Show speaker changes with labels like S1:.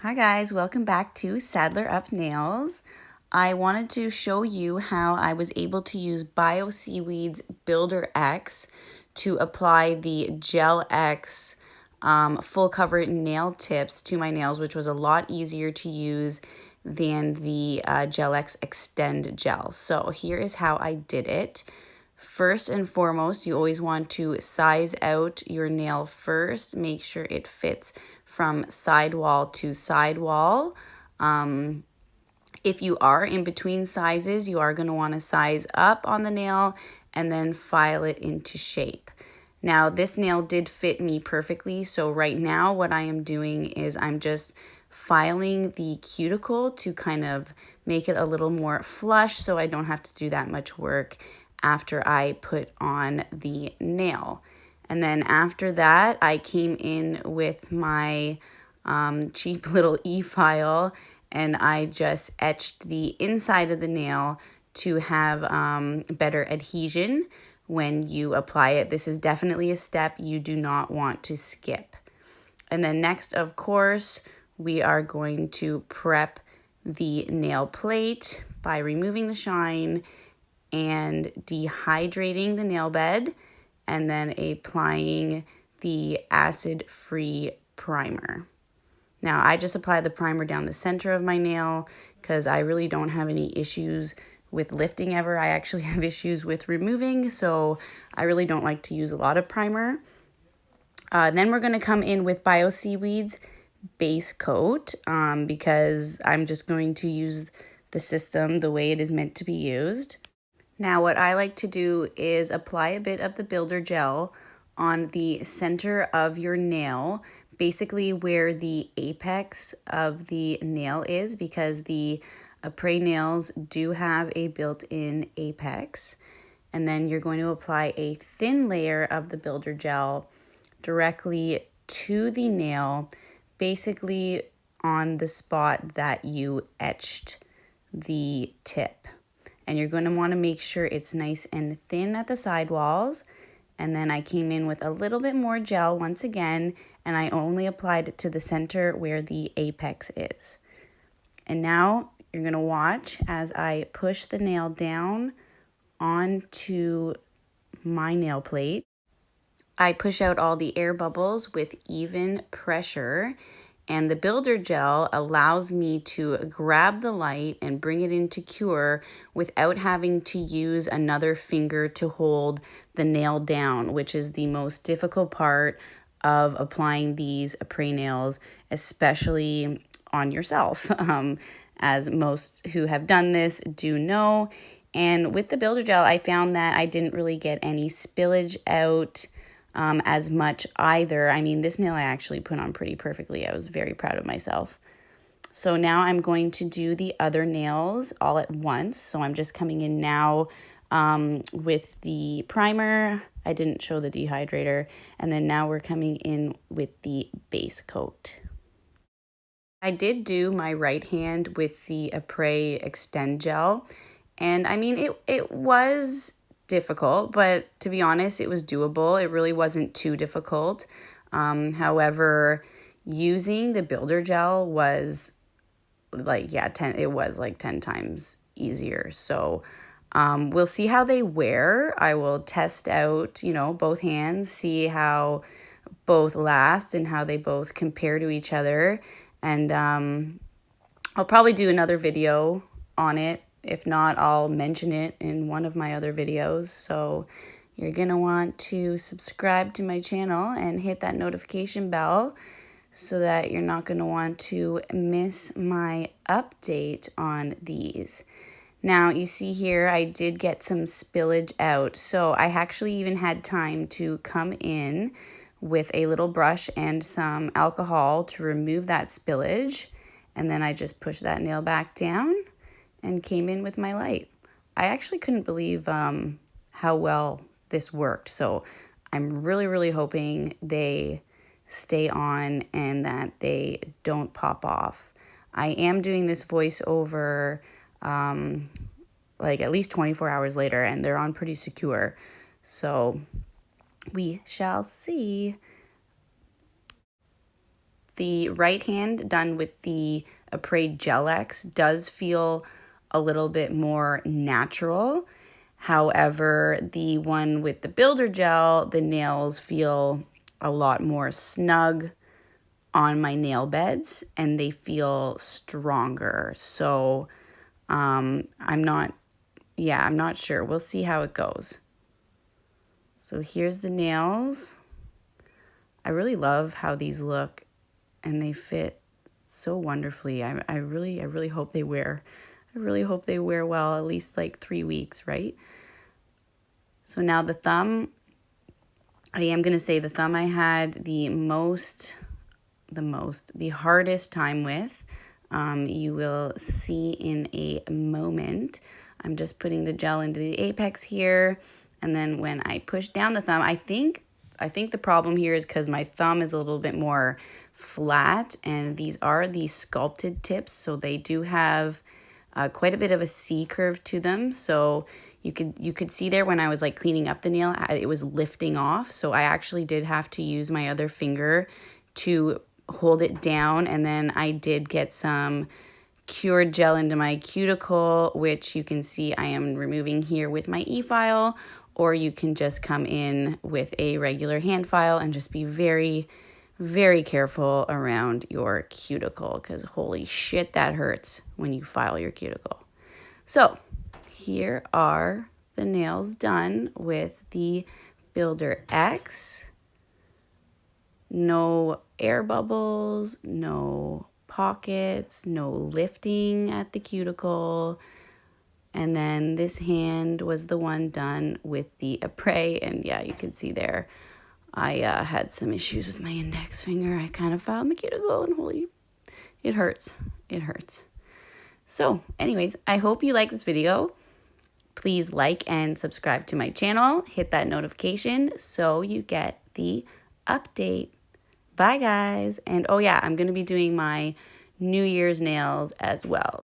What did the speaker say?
S1: Hi guys, welcome back to Sadler Up Nails. I wanted to show you how I was able to use Bioseaweed's Builder X to apply the Gel X full cover nail tips to my nails, which was a lot easier to use than the Gel X Extend Gel. So here is how I did it. First and foremost, you always want to size out your nail first. Make sure it fits from sidewall to sidewall. If you are in between sizes, you are going to want to size up on the nail and then file it into shape. Now, this nail did fit me perfectly, so right now what I am doing is I'm just filing the cuticle to kind of make it a little more flush so I don't have to do that much work after I put on the nail. And then after that, I came in with my cheap little e-file and I just etched the inside of the nail to have better adhesion when you apply it. This is definitely a step you do not want to skip. And then next, of course, we are going to prep the nail plate by removing the shine and dehydrating the nail bed, and then applying the acid-free primer. Now, I just apply the primer down the center of my nail because I really don't have any issues with lifting ever. I actually have issues with removing, so I really don't like to use a lot of primer. Then we're going to come in with Bioseaweed's base coat because I'm just going to use the system the way it is meant to be used. Now, what I like to do is apply a bit of the builder gel on the center of your nail, basically where the apex of the nail is, because the aprés nails do have a built-in apex. And then you're going to apply a thin layer of the builder gel directly to the nail, basically on the spot that you etched the tip. And you're going to want to make sure it's nice and thin at the sidewalls. And then I came in with a little bit more gel once again, and I only applied it to the center where the apex is. And now you're going to watch as I push the nail down onto my nail plate. I push out all the air bubbles with even pressure, and the builder gel allows me to grab the light and bring it into cure without having to use another finger to hold the nail down, which is the most difficult part of applying these aprés nails, especially on yourself, as most who have done this do know. And with the builder gel, I found that I didn't really get any spillage out as much either. I mean, this nail I actually put on pretty perfectly. I was very proud of myself. So now I'm going to do the other nails all at once. So I'm just coming in now with the primer. I didn't show the dehydrator. And then now we're coming in with the base coat. I did do my right hand with the Aprés Extend Gel. And I mean, it was difficult, but to be honest, it was doable. It really wasn't too difficult. However, using the builder gel was like, yeah, 10 times easier. So we'll see how they wear. I will test out, both hands, see how both last and how they both compare to each other. And I'll probably do another video on it. If not, I'll mention it in one of my other videos. So you're going to want to subscribe to my channel and hit that notification bell so that you're not going to want to miss my update on these. Now, you see here, I did get some spillage out. So I actually even had time to come in with a little brush and some alcohol to remove that spillage. And then I just pushed that nail back down and came in with my light. I actually couldn't believe how well this worked. So I'm really, really hoping they stay on and that they don't pop off. I am doing this voiceover like at least 24 hours later, and they're on pretty secure. So we shall see. the right hand done with the Aprés Gel X does feel a little bit more natural. However, the one with the Builder Gel, the nails feel a lot more snug on my nail beds and they feel stronger. So I'm not sure. We'll see how it goes. So here's the nails. I really love how these look and they fit so wonderfully. I really hope they wear. I really hope they wear well, at least like 3 weeks, right? So now the thumb, I am going to say the thumb I had the hardest time with. You will see in a moment. I'm just putting the gel into the apex here. And then when I push down the thumb, I think the problem here is because my thumb is a little bit more flat, and these are the sculpted tips, so they do have quite a bit of a C curve to them. So you could see there when I was like cleaning up the nail, it was lifting off. So I actually did have to use my other finger to hold it down, and then I did get some cured gel into my cuticle, which you can see I am removing here with my e-file, or you can just come in with a regular hand file and just be very, very careful around your cuticle, because holy shit, that hurts when you file your cuticle. So here are the nails done with the Builder X. No air bubbles, no pockets, no lifting at the cuticle. And then this hand was the one done with the Aprés, and yeah, you can see there I had some issues with my index finger. I kind of filed my cuticle and holy, it hurts. It hurts. So anyways, I hope you like this video. Please like and subscribe to my channel. Hit that notification so you get the update. Bye guys. And oh yeah, I'm going to be doing my New Year's nails as well.